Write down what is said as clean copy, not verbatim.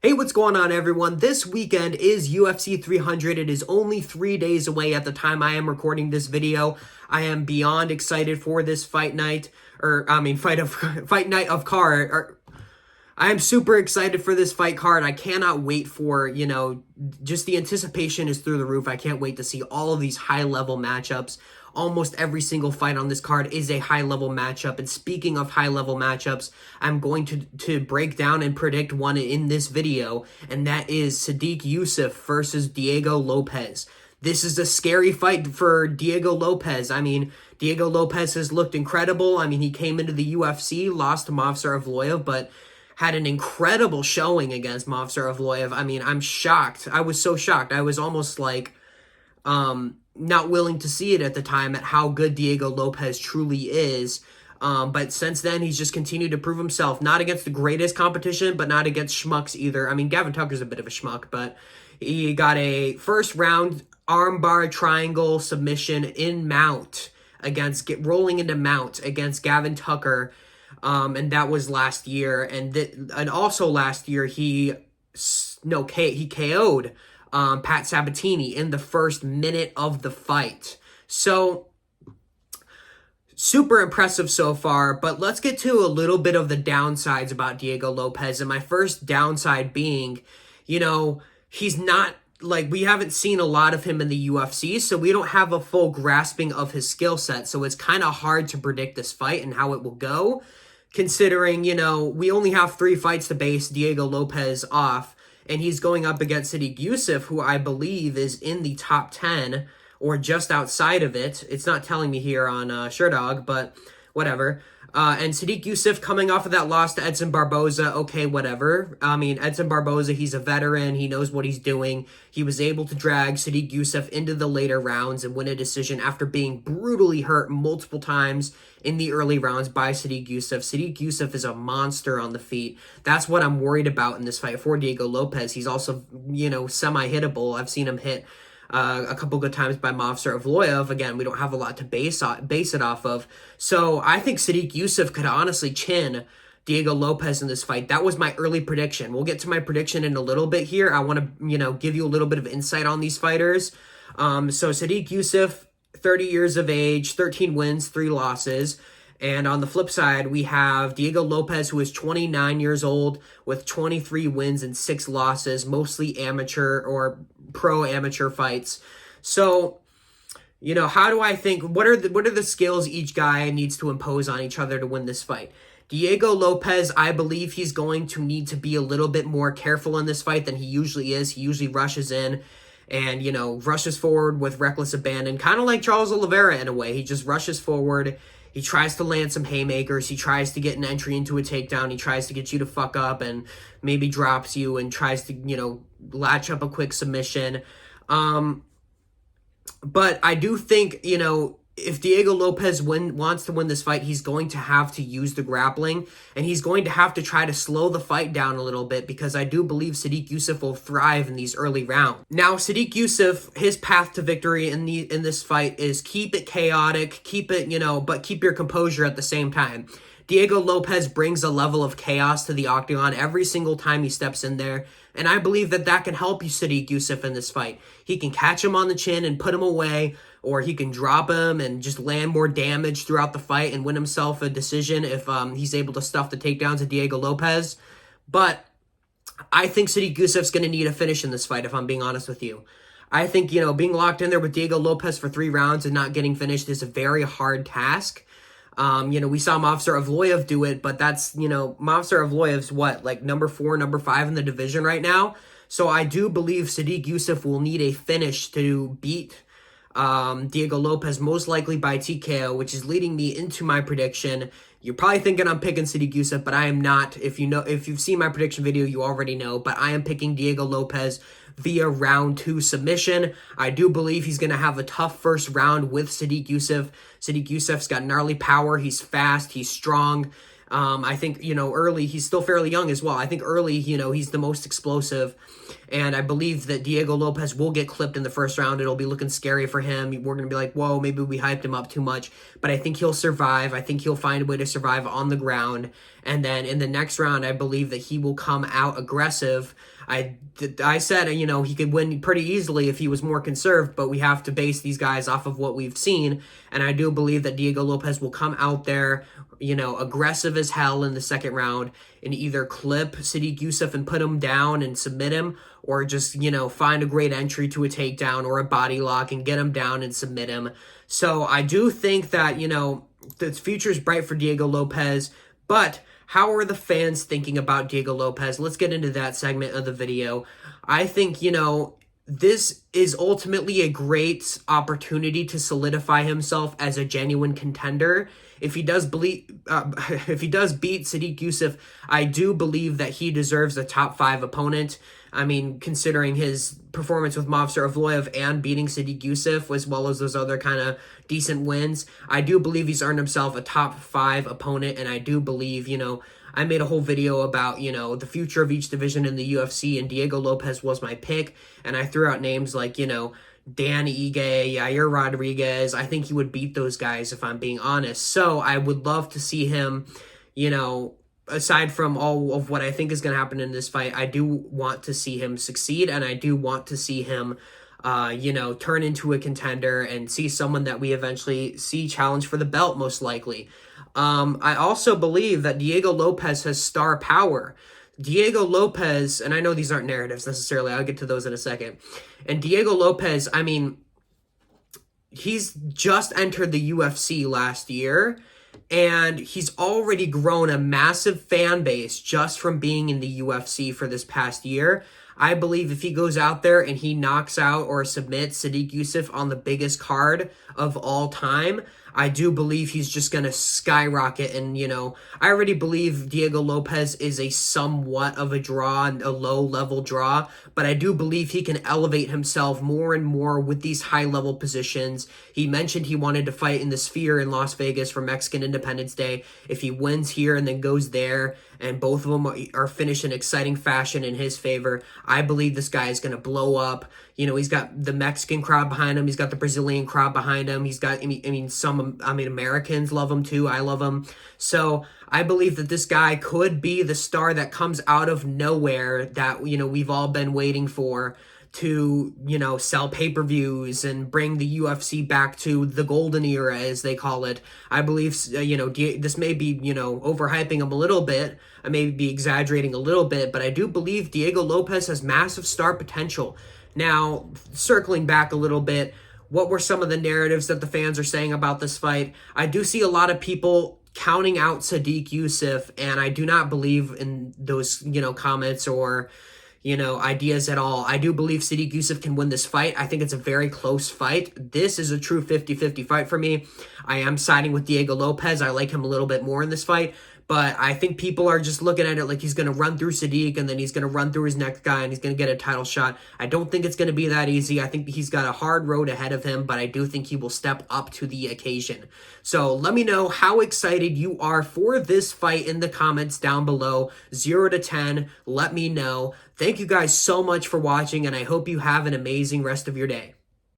Hey, what's going on, everyone? This weekend is UFC 300. It is only 3 days away at the time I am recording this video. I am beyond excited for this fight night, fight night of card. I am super excited for this fight card. I cannot wait for, just the anticipation is through the roof. I can't wait to see all of these high-level matchups. Almost every single fight on this card is a high-level matchup. And speaking of high-level matchups, I'm going to break down and predict one in this video, and that is Sodiq Yusuff versus Diego Lopes. This is a scary fight for Diego Lopes. Diego Lopes has looked incredible. He came into the UFC, lost to Movsar Evloev, but had an incredible showing against Movsar Evloev. I'm shocked. I was so shocked. I was almost like not willing to see it at the time at how good Diego Lopes truly is. But since then, he's just continued to prove himself. Not against the greatest competition, but not against schmucks either. Gavin Tucker's a bit of a schmuck, but he got a first round armbar triangle submission in mount rolling into mount against Gavin Tucker. And that was last year. And also last year, he KO'd Pat Sabatini in the first minute of the fight. So, super impressive so far, but let's get to a little bit of the downsides about Diego Lopes. And my first downside being, he's not, we haven't seen a lot of him in the UFC, so we don't have a full grasping of his skill set. So it's kind of hard to predict this fight and how it will go, considering, we only have 3 fights to base Diego Lopes off. And he's going up against Sodiq Yusuff, who I believe is in the top 10 or just outside of it. It's not telling me here on Sherdog, but whatever. And Sodiq Yusuff coming off of that loss to Edson Barboza, okay, whatever. Edson Barboza, he's a veteran. He knows what he's doing. He was able to drag Sodiq Yusuff into the later rounds and win a decision after being brutally hurt multiple times in the early rounds by Sodiq Yusuff. Sodiq Yusuff is a monster on the feet. That's what I'm worried about in this fight for Diego Lopes. He's also, semi-hittable. I've seen him hit a couple good times by Movsar Evloev. Again, we don't have a lot to base it off of. So I think Sodiq Yusuff could honestly chin Diego Lopes in this fight. That was my early prediction. We'll get to my prediction in a little bit here. I want to, give you a little bit of insight on these fighters. So Sodiq Yusuff, 30 years of age, 13 wins, 3 losses. And on the flip side, we have Diego Lopes, who is 29 years old with 23 wins and 6 losses, mostly amateur or pro-amateur fights. So, how do I think, what are the skills each guy needs to impose on each other to win this fight? Diego Lopes, I believe he's going to need to be a little bit more careful in this fight than he usually is. He usually rushes in and, rushes forward with reckless abandon, kind of like Charles Oliveira in a way. He just rushes forward. He tries to land some haymakers. He tries to get an entry into a takedown. He tries to get you to fuck up and maybe drops you and tries to, latch up a quick submission. But I do think, if Diego Lopes wants to win this fight, he's going to have to use the grappling, and he's going to have to try to slow the fight down a little bit, because I do believe Sodiq Yusuff will thrive in these early rounds. Now, Sodiq Yusuff, his path to victory in this fight is keep it chaotic, keep it, but keep your composure at the same time. Diego Lopes brings a level of chaos to the octagon every single time he steps in there, and I believe that can help you, Sodiq Yusuff, in this fight. He can catch him on the chin and put him away, or he can drop him and just land more damage throughout the fight and win himself a decision if he's able to stuff the takedowns of Diego Lopes. But I think Sodiq Yusuff's going to need a finish in this fight, if I'm being honest with you. I think, being locked in there with Diego Lopes for 3 rounds and not getting finished is a very hard task. We saw Movsar Evloev do it, but that's, Movsar Evloev's number 4, number 5 in the division right now. So I do believe Sodiq Yusuff will need a finish to beat Diego Lopes, most likely by TKO, which is leading me into my prediction. You're probably thinking I'm picking Sodiq Yusuff, but I am not. If you've seen my prediction video, you already know, but I am picking Diego Lopes via round 2 submission. I do believe he's going to have a tough first round with Sodiq Yusuff. Sodiq Yusuff's got gnarly power. He's fast. He's strong. I think, early, he's still fairly young as well. I think early, he's the most explosive. And I believe that Diego Lopes will get clipped in the first round. It'll be looking scary for him. We're going to be like, whoa, maybe we hyped him up too much. But I think he'll survive. I think he'll find a way to survive on the ground. And then in the next round, I believe that he will come out aggressive. I said, he could win pretty easily if he was more conserved, but we have to base these guys off of what we've seen. And I do believe that Diego Lopes will come out there, aggressive as hell in the second round and either clip Sadiq Yusuff and put him down and submit him, or just, find a great entry to a takedown or a body lock and get him down and submit him. So I do think that, the future's bright for Diego Lopes, but how are the fans thinking about Diego Lopes? Let's get into that segment of the video. I think, this is ultimately a great opportunity to solidify himself as a genuine contender. If he does beat Sadiq Yusuff, I do believe that he deserves a top 5 opponent. I mean, considering his performance with Movsar Evloev and beating Sadiq Yusuff, as well as those other kind of decent wins, I do believe he's earned himself a top 5 opponent, and I do believe, I made a whole video about, the future of each division in the UFC, and Diego Lopes was my pick, and I threw out names like, Dan Ige, Yair Rodriguez. I think he would beat those guys if I'm being honest. So I would love to see him, aside from all of what I think is going to happen in this fight, I do want to see him succeed, and I do want to see him, turn into a contender and see someone that we eventually see challenge for the belt, most likely. I also believe that Diego Lopes has star power. Diego Lopes, and I know these aren't narratives necessarily, I'll get to those in a second. And Diego Lopes, I mean, he's just entered the UFC last year, and he's already grown a massive fan base just from being in the UFC for this past year. I believe if he goes out there and he knocks out or submits Sadiq Yusuff on the biggest card of all time, I do believe he's just going to skyrocket. And, I already believe Diego Lopes is a somewhat of a draw, a low-level draw, but I do believe he can elevate himself more and more with these high-level positions. He mentioned he wanted to fight in the Sphere in Las Vegas for Mexican Independence Day. If he wins here and then goes there, and both of them are finished in exciting fashion in his favor, I believe this guy is going to blow up. He's got the Mexican crowd behind him. He's got the Brazilian crowd behind him. He's got, Americans love him too. I love him. So I believe that this guy could be the star that comes out of nowhere that, we've all been waiting for to, sell pay-per-views and bring the UFC back to the golden era, as they call it. I believe, this may be, overhyping him a little bit. I may be exaggerating a little bit, but I do believe Diego Lopes has massive star potential. Now, circling back a little bit, what were some of the narratives that the fans are saying about this fight? I do see a lot of people counting out Sadiq Yusuff, and I do not believe in those, comments or, ideas at all. I do believe Sadiq Yusuff can win this fight. I think it's a very close fight. This is a true 50-50 fight for me. I am siding with Diego Lopes. I like him a little bit more in this fight. But I think people are just looking at it like he's going to run through Sadiq and then he's going to run through his next guy and he's going to get a title shot. I don't think it's going to be that easy. I think he's got a hard road ahead of him, but I do think he will step up to the occasion. So let me know how excited you are for this fight in the comments down below. 0 to 10. Let me know. Thank you guys so much for watching, and I hope you have an amazing rest of your day.